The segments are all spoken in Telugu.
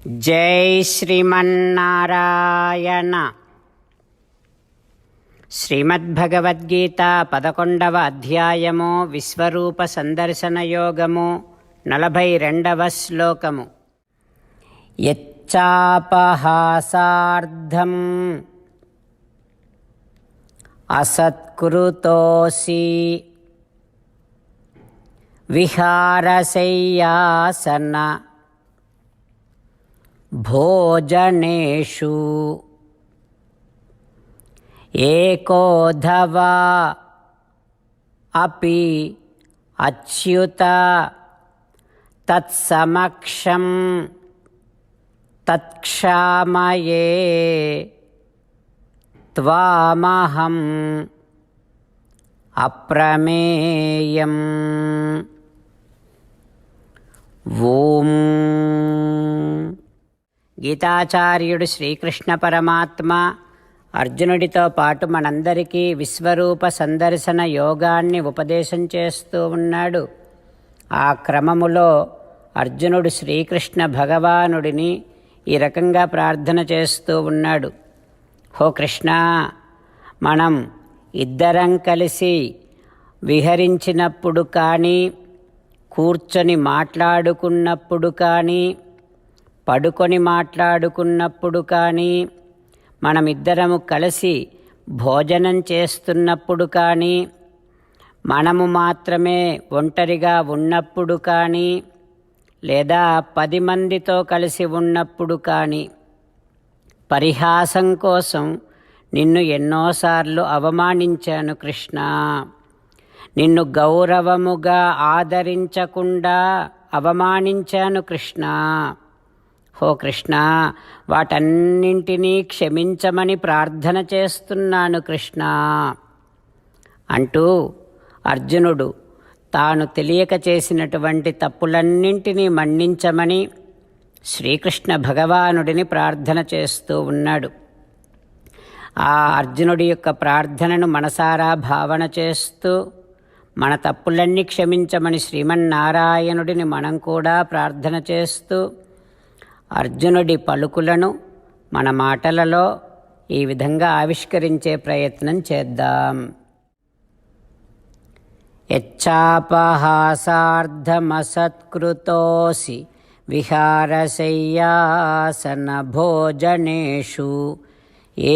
జై శ్రీమన్నారాయణ. శ్రీమద్భగవద్గీత 11వ అధ్యాయము విశ్వరూప సందర్శన యోగము 42వ శ్లోకము. యచ్చాపహాసార్థం అసత్కృతోసి విహారశయ్యాసన భోజనేషు ఏకోధవా అపి అచ్యుత తత్సమక్షం తత్క్షామయే త్వామహం అప్రమేయం. ఓం. గీతాచార్యుడు శ్రీకృష్ణ పరమాత్మ అర్జునుడితో పాటు మనందరికీ విశ్వరూప సందర్శన యోగాన్ని ఉపదేశం చేస్తూ ఉన్నాడు. ఆ క్రమములో అర్జునుడు శ్రీకృష్ణ భగవానుడిని ఈ రకంగా ప్రార్థన చేస్తూ ఉన్నాడు. హో కృష్ణ, మనం ఇద్దరం కలిసి విహరించినప్పుడు కానీ, కూర్చొని మాట్లాడుకున్నప్పుడు కానీ, పడుకొని మాట్లాడుకున్నప్పుడు కానీ, మనమిద్దరము కలిసి భోజనం చేస్తున్నప్పుడు కానీ, మనము మాత్రమే ఒంటరిగా ఉన్నప్పుడు కానీ, లేదా 10 మందితో కలిసి ఉన్నప్పుడు కానీ, పరిహాసం కోసం నిన్ను ఎన్నోసార్లు అవమానించాను కృష్ణ. నిన్ను గౌరవముగా ఆదరించకుండా అవమానించాను కృష్ణ. హో కృష్ణ, వాటన్నింటినీ క్షమించమని ప్రార్థన చేస్తున్నాను కృష్ణ అంటూ అర్జునుడు తాను తెలియక చేసినటువంటి తప్పులన్నింటినీ మన్నించమని శ్రీకృష్ణ భగవానుడిని ప్రార్థన చేస్తూ ఉన్నాడు. ఆ అర్జునుడి యొక్క ప్రార్థనను మనసారా భావన చేస్తూ మన తప్పులన్నీ క్షమించమని శ్రీమన్నారాయణుడిని మనం కూడా ప్రార్థన చేస్తూ అర్జునుడి పలుకులను మన మాటలలో ఈ విధంగా ఆవిష్కరించే ప్రయత్నం చేద్దాం. యచ్చాపహాసార్థమసత్కృతోసి విహారశయ్యాసన భోజనేషు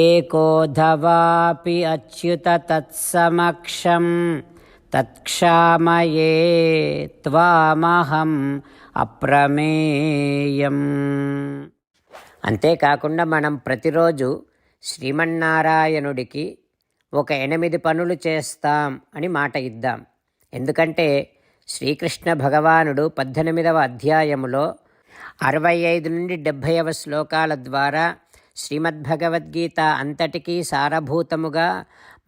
ఏకోధవాపి అచ్యుత తత్సమక్షం తత్క్షామయే త్వామహం అప్రమేయం. అంతేకాకుండా మనం ప్రతిరోజు శ్రీమన్నారాయణుడికి ఒక 8 పనులు చేస్తాం అని మాట ఇద్దాం. ఎందుకంటే శ్రీకృష్ణ భగవానుడు 18వ అధ్యాయములో 65 నుండి 70వ శ్లోకాల ద్వారా శ్రీమద్భగవద్గీత అంతటికీ సారభూతముగా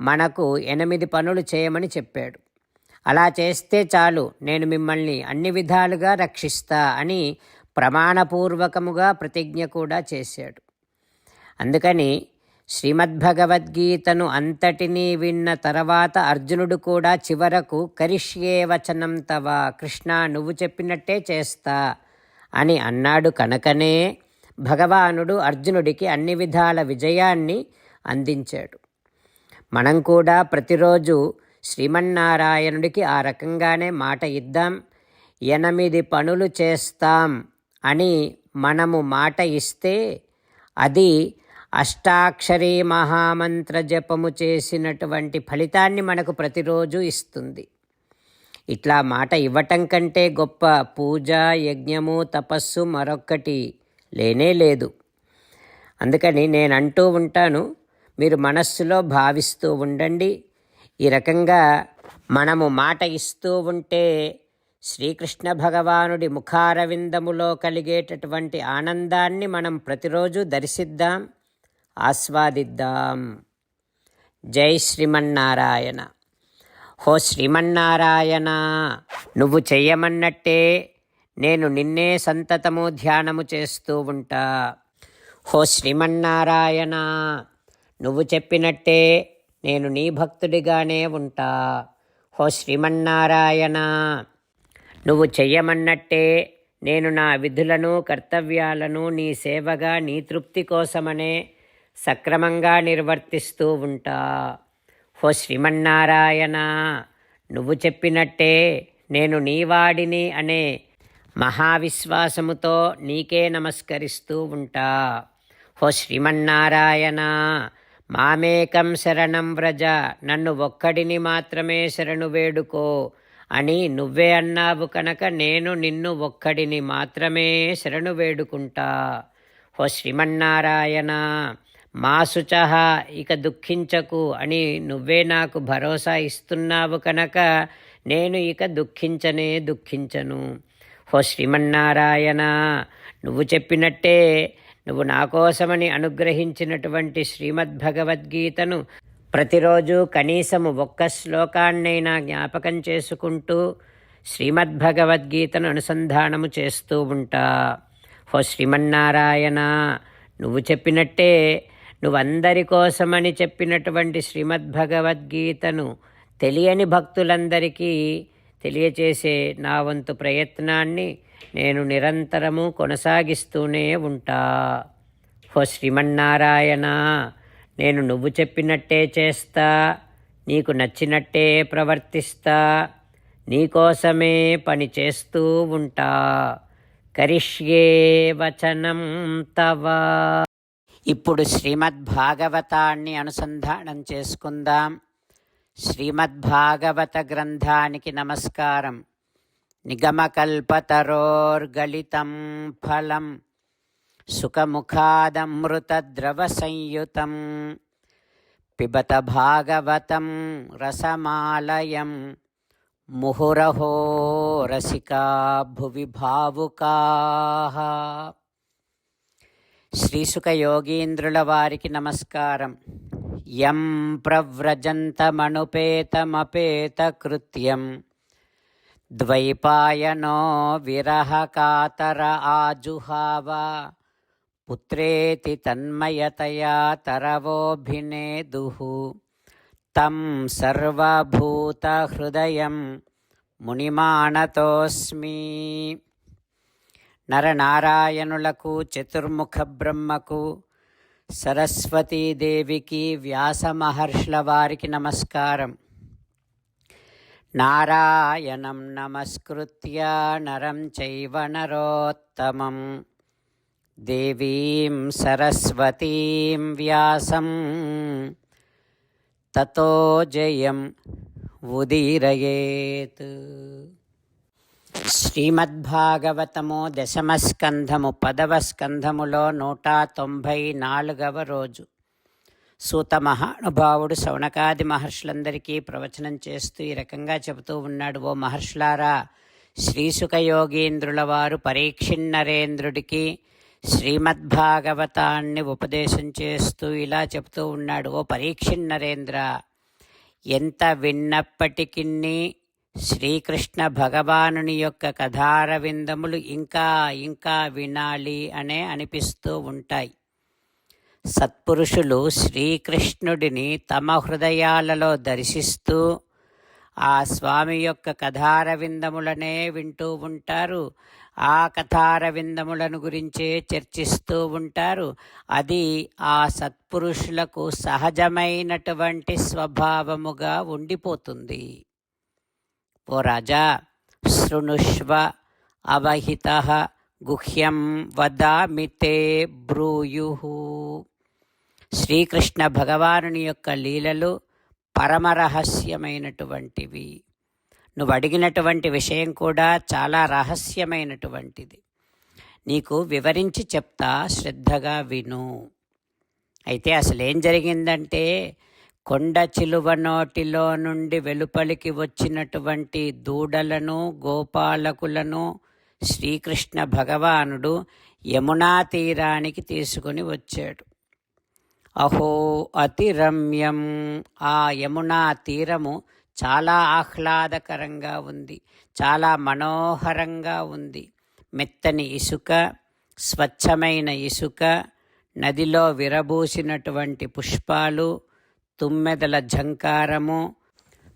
మనకు 8 పనులు చేయమని చెప్పాడు. అలా చేస్తే చాలు, నేను మిమ్మల్ని అన్ని విధాలుగా రక్షిస్తా అని ప్రమాణపూర్వకముగా ప్రతిజ్ఞ కూడా చేశాడు. అందుకని శ్రీమద్భగవద్గీతను అంతటినీ విన్న తర్వాత అర్జునుడు కూడా చివరకు కరిష్యే వచనం తవ, కృష్ణ నువ్వు చెప్పినట్టే చేస్తా అని అన్నాడు. కనుకనే భగవానుడు అర్జునుడికి అన్ని విధాల విజయాన్ని అందించాడు. మనం కూడా ప్రతిరోజు శ్రీమన్నారాయణుడికి ఆ రకంగానే మాట ఇద్దాం. 8 పనులు చేస్తాం అని మనము మాట ఇస్తే అది అష్టాక్షరీ మహామంత్ర జపము చేసినటువంటి ఫలితాన్ని మనకు ప్రతిరోజు ఇస్తుంది. ఇట్లా మాట ఇవ్వటం కంటే గొప్ప పూజ, యజ్ఞము, తపస్సు మరొక్కటి లేనే లేదు. అందుకని నేను అంటూ ఉంటాను, మీరు మనస్సులో భావిస్తూ ఉండండి. ఈ రకంగా మనము మాట ఇస్తూ ఉంటే శ్రీకృష్ణ భగవానుడి ముఖారవిందములో కలిగేటటువంటి ఆనందాన్ని మనం ప్రతిరోజు దర్శిద్దాం, ఆస్వాదిద్దాం. జై శ్రీమన్నారాయణ. హో శ్రీమన్నారాయణ, నువ్వు చెయ్యమన్నట్టే నేను నిన్నే సంతతము ధ్యానము చేస్తూ ఉంటా. హో శ్రీమన్నారాయణ, నువ్వు చెప్పినట్టే నేను నీ భక్తుడిగానే ఉంటా. హో శ్రీమన్నారాయణ, నువ్వు చెయ్యమన్నట్టే నేను నా విధులను కర్తవ్యాలను నీ సేవగా నీ తృప్తి కోసమనే సక్రమంగా నిర్వర్తిస్తూ ఉంటా. ఓ శ్రీమన్నారాయణ, నువ్వు చెప్పినట్టే నేను నీవాడిని అనే మహావిశ్వాసముతో నీకే నమస్కరిస్తూ ఉంటా. ఓ శ్రీమన్నారాయణ, మామేకం శరణం వ్రజ, నన్ను ఒక్కడిని మాత్రమే శరణు వేడుకో అని నువ్వే అన్నావు కనుక నేను నిన్ను ఒక్కడిని మాత్రమే శరణు వేడుకుంటా. ఓ శ్రీమన్నారాయణ, మా శుచః, ఇక దుఃఖించకు అని నువ్వే నాకు భరోసా ఇస్తున్నావు కనుక నేను ఇక దుఃఖించను. ఓ శ్రీమన్నారాయణ, నువ్వు చెప్పినట్టే నువ్వు నా కోసమని అనుగ్రహించినటువంటి శ్రీమద్భగవద్గీతను ప్రతిరోజు కనీసము ఒక్క శ్లోకాన్నైనా జ్ఞాపకం చేసుకుంటూ శ్రీమద్భగవద్గీతను అనుసంధానము చేస్తూ ఉంటా. ఓ శ్రీమన్నారాయణ, నువ్వు చెప్పినట్టే నువ్వందరి కోసమని చెప్పినటువంటి శ్రీమద్భగవద్గీతను తెలియని భక్తులందరికీ తెలియచేసే నా వంతు ప్రయత్నాన్ని నేను నిరంతరము కొనసాగిస్తూనే ఉంటా. ఓ శ్రీమన్నారాయణ, నేను నువ్వు చెప్పినట్టే చేస్తా, నీకు నచ్చినట్టే ప్రవర్తిస్తా, నీకోసమే పని చేస్తూ ఉంటా. కరిష్యే వచనం తవ. ఇప్పుడు శ్రీమద్భాగవతాన్ని అనుసంధానం చేసుకుందాం. శ్రీమద్భాగవత గ్రంథానికి నమస్కారం. నిగమకల్పతరోర్గళితం ఫలం సుఖముఖాదమృతద్రవసంయుతం పిబత భాగవతం రసమాలయం ముహురహో రసికా భువి భావుకాః. శ్రీసుఖ యోగీంద్రుల వారికి నమస్కారం. యం ప్రవ్రజంతమనుపేతమపేతకృత్యం ద్వైపాయనో విరహకాతర ఆజుహావ పుత్రేతి తన్మయతయా తరవోభినేదుః తం సర్వభూతహృదయం మునిమానతోస్మి. నరనారాయణులకు, చతుర్ముఖ బ్రహ్మకు, సరస్వతీదేవికి, వ్యాస మహర్షుల వారికి నమస్కారం. నారాయణం నమస్కృత్య నరం చైవ నరోత్తమం దేవీం సరస్వతీం వ్యాసం తతో జయం ఉదీరయేత్. శ్రీమద్భాగవతము దశమస్కంధము 10వ స్కంధములో 194వ రోజు. సూత మహానుభావుడు శౌనకాది మహర్షులందరికీ ప్రవచనం చేస్తూ ఈ రకంగా చెబుతూ ఉన్నాడు. ఓ మహర్షులారా, శ్రీసుఖ యోగీంద్రుల వారు పరీక్షిన్నరేంద్రుడికి శ్రీమద్భాగవతాన్ని ఉపదేశం చేస్తూ ఇలా చెబుతూ ఉన్నాడు. ఓ పరీక్షిన్నరేంద్ర, ఎంత విన్నప్పటికీ శ్రీకృష్ణ భగవానుని యొక్క కథారవిందములు ఇంకా ఇంకా వినాలి అనే అనిపిస్తూ ఉంటాయి. సత్పురుషులు శ్రీకృష్ణుడిని తమ హృదయాలలో దర్శిస్తూ ఆ స్వామి యొక్క కథారవిందములనే వింటూ ఉంటారు. ఆ కథారవిందములను గురించే చర్చిస్తూ ఉంటారు. అది ఆ సత్పురుషులకు సహజమైనటువంటి స్వభావముగా ఉండిపోతుంది. ఓ రాజా, శృణుష్వ అవహితః గుహ్యం వదామి తే బ్రూయుః. శ్రీకృష్ణ భగవానుని యొక్క లీలలు పరమరహస్యమైనటువంటివి. నువ్వు అడిగినటువంటి విషయం కూడా చాలా రహస్యమైనటువంటిది. నీకు వివరించి చెప్తా, శ్రద్ధగా విను. అయితే అసలేం జరిగిందంటే, కొండ చిలువ నోటిలో నుండి వెలుపలికి వచ్చినటువంటి దూడలను, గోపాలకులను శ్రీకృష్ణ భగవానుడు యమునా తీరానికి తీసుకుని వచ్చాడు. అహో అతిరమ్యం. ఆ యమునా తీరము చాలా ఆహ్లాదకరంగా ఉంది, చాలా మనోహరంగా ఉంది. మెత్తని ఇసుక, స్వచ్ఛమైన ఇసుక, నదిలో విరబూసినటువంటి పుష్పాలు, తుమ్మెదల ఝంకారము,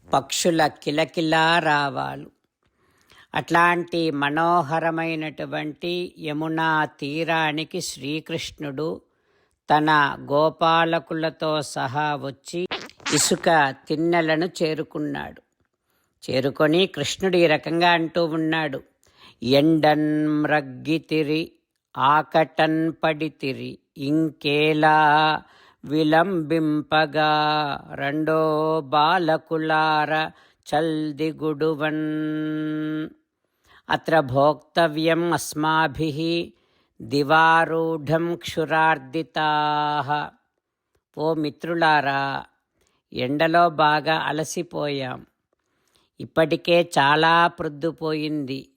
పక్షుల కిలకిలా రావాలు. అట్లాంటి మనోహరమైనటువంటి యమునా తీరానికి శ్రీకృష్ణుడు తన గోపాలకులతో సహా వచ్చి ఇసుక తిన్నెలను చేరుకున్నాడు. చేరుకొని కృష్ణుడు ఈ రకంగా అంటూ ఉన్నాడు. ఎండన్ మ్రగ్గితిరి ఆకటన్ పడితిరి ఇంకేలా విలంబింపగా రెండో బాలకులార చల్దిగుడువన్ అత్ర భోక్తవ్యం అస్మాభిః దివారూఢం క్షురార్దితాః. ఓ మిత్రులారా, ఎండలో బాగా అలసిపోయాం. ఇప్పటికే చాలా ప్రొద్దుపోయింది.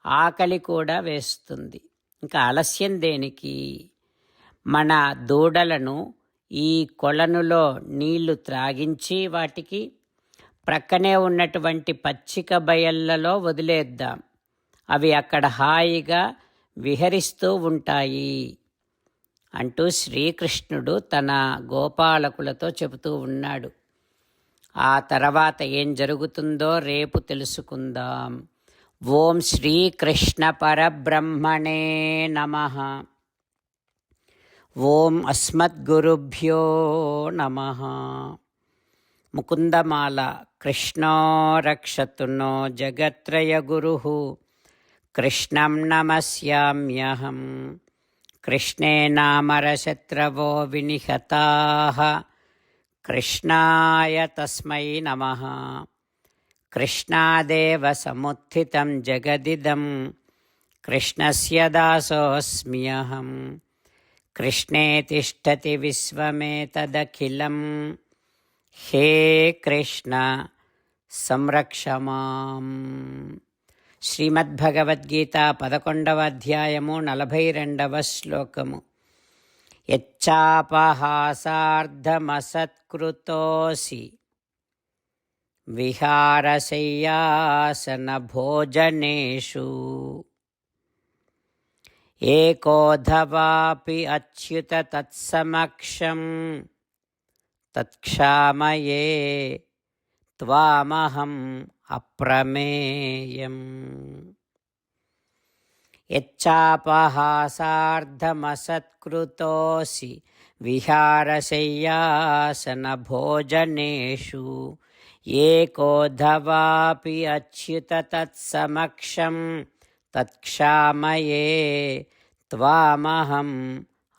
ఆకలి కూడా వేస్తుంది. ఇంకా ఆలస్యం దేనికి? మన దూడలను ఈ కొలనులో నీళ్లు త్రాగించి వాటికి ప్రక్కనే ఉన్నటువంటి పచ్చిక బయళ్ళలో వదిలేద్దాం. అవి అక్కడ హాయిగా విహరిస్తూ ఉంటాయి అంటూ శ్రీకృష్ణుడు తన గోపాలకులతో చెబుతూ ఉన్నాడు. ఆ తర్వాత ఏం జరుగుతుందో రేపు తెలుసుకుందాం. ఓం శ్రీకృష్ణ పరబ్రహ్మణే నమః. ఓం అస్మద్గురుభ్యో నమః. ముకుందమాల. కృష్ణో రక్షతు నో జగత్రయగురుః కృష్ణం నమస్యామ్యహం. కృష్ణేనామరశత్రవో వినిహతాః కృష్ణాయ తస్మై నమః. కృష్ణాదేవ సముత్థితం జగదిదం కృష్ణస్య దాసోऽస్మ్యహం. కృష్ణే తిష్టతి విశ్వమేతదఖిలం. హే కృష్ణ సంరక్ష మాం. శ్రీమద్భగవద్గీత 11వ అధ్యాయము 42వ శ్లోకము. యచ్చాపహాసార్థమసత్కృతోసి విహారశయ్యాసన భోజనేషు ఏకోధవాపి అచ్యుత తత్సమక్షం తత్క్షామయే త్వామహం అప్రమేయం. యచ్చాపహాసార్థమసత్కృతోసి విహారశయ్యాసన భోజనేషు ఏకోధవాపి అచ్యుత తత్సమక్షం తత్క్షామయే త్వామహం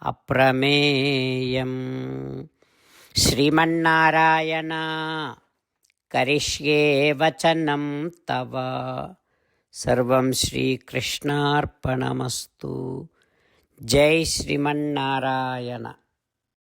అప్రమేయం. శ్రీమన్నారాయణ కరిష్యే వచనం తవ. సర్వం శ్రీకృష్ణార్పణమస్తు. జై శ్రీమన్నారాయణ.